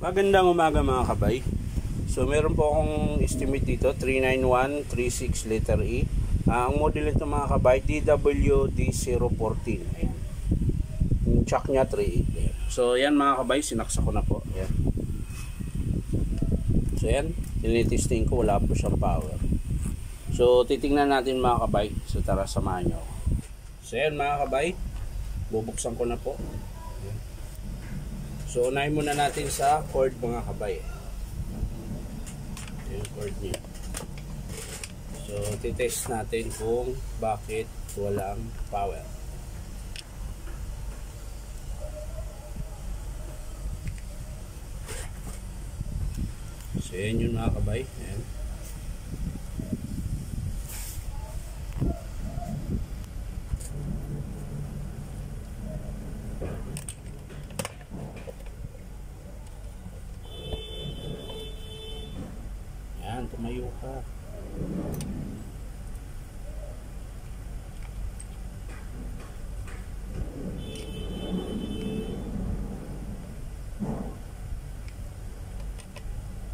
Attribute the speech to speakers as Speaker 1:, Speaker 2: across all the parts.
Speaker 1: Magandang umaga mga kabay. So meron po akong estimate dito 39136 letter E. Ang model nito mga kabay DWD014. Ayan. Yung chuck nya 3.8. So yan mga kabay, sinaksa ko na po. Ayan. So yan, tinitesting ko, wala po siyang power. So titingnan natin mga kabay. So tara, samahan nyo ako. So yan mga kabay, bubuksan ko na po. Ayan. So unahin muna natin sa cord mga kabay. Yung cord niya. So titest natin kung bakit walang power. So yan yun mga kabay. Ayan. Ayan, tumayo ka.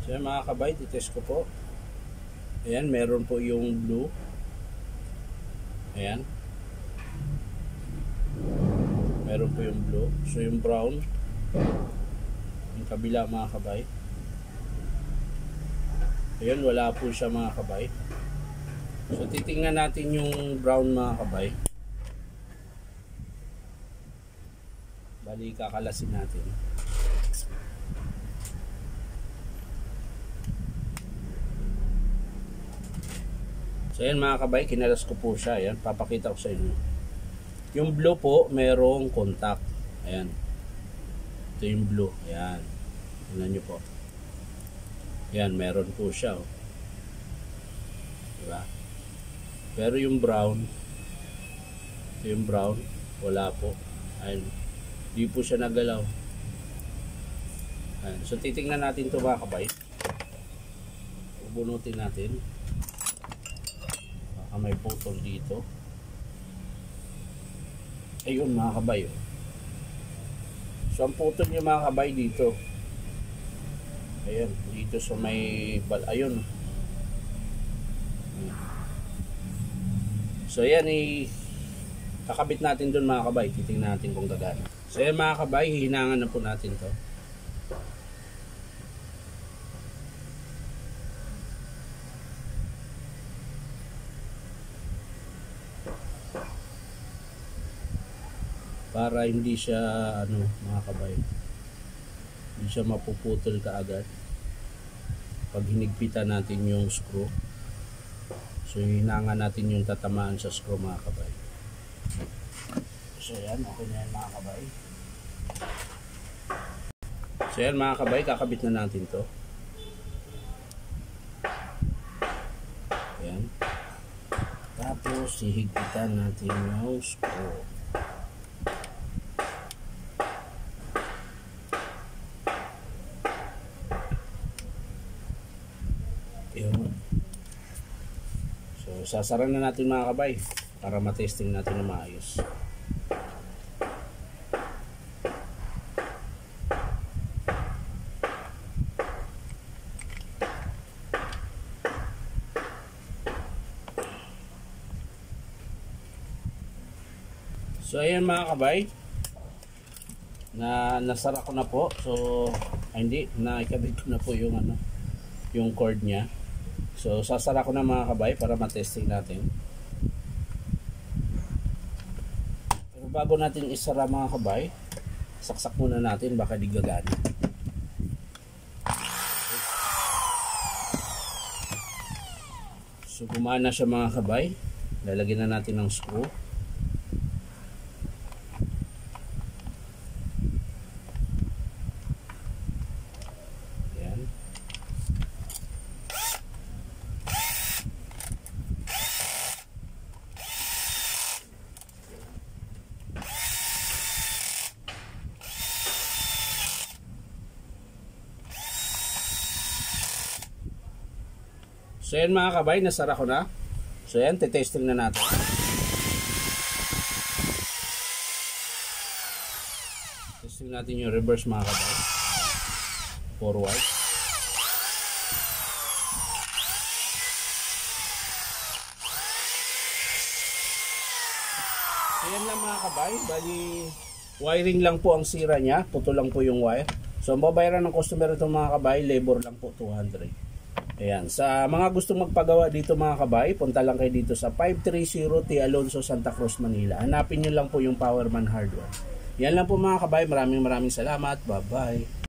Speaker 1: So yan mga kabay, titest ko po. Ayan, meron po yung blue. Ayan. Meron po yung blue. So yung brown, yung kabila mga kabay. Ayan, wala po siya mga kabay. So titingnan natin yung brown mga kabay. Bali, kakalasin natin. So ayan mga kabay, kinalas ko po siya. Ayan, papakita ko sa inyo. Yung blue po, merong contact. Ayan. Ito yung blue. Ayan. Tingnan nyo po. Ayan, meron po siya. Oh. Diba? Pero yung brown, ito yung brown, wala po. Ayan. Di po siya nagalaw. Ayan. So titingnan natin ito mga kabay. Bubunutin natin. Baka may putol dito. Ayun mga kabay. Oh. So ang putol niya mga kabay dito. Ayan, dito sa may ayun. So ayan, kakabit natin dun mga kabay. Titingnan natin kung gagana. So ayan mga kabay, hihinangan na po natin to. Para hindi siya mga kabay, hindi siya mapuputol kaagad pag hinigpitan natin yung screw. So hinangan natin yung tatamaan sa screw mga kabay. So yan, okay na yan mga kabay. So yan mga kabay, kakabit na natin to. Yan. Tapos hihigpitan natin yung screw. Yun. So sasara na natin mga kabay para matesting natin na maayos. So ayan mga kabay, nasara ko na po. So hindi, naikabit ko na po yung yung cord niya. So sasara ko na mga kabay para matesting natin. Pero bago natin isara mga kabay, saksak muna natin, baka di gagana. So gumana siya mga kabay. Lalagyan na natin ng screw. So yan mga kabay, nasara ko na. So yan, testing na natin. Testing natin yung reverse mga kabay. forward. Ayan lang mga kabay, bali wiring lang po ang sira niya, puto lang po yung wire. So ang babayaran ng customer ito mga kabay, labor lang po 200. Ayan, sa mga gustong magpagawa dito mga kabay, punta lang kayo dito sa 530 T. Alonso, Santa Cruz, Manila. Hanapin nyo lang po yung Powerman Hardware. Yan lang po mga kabay, maraming salamat, bye bye.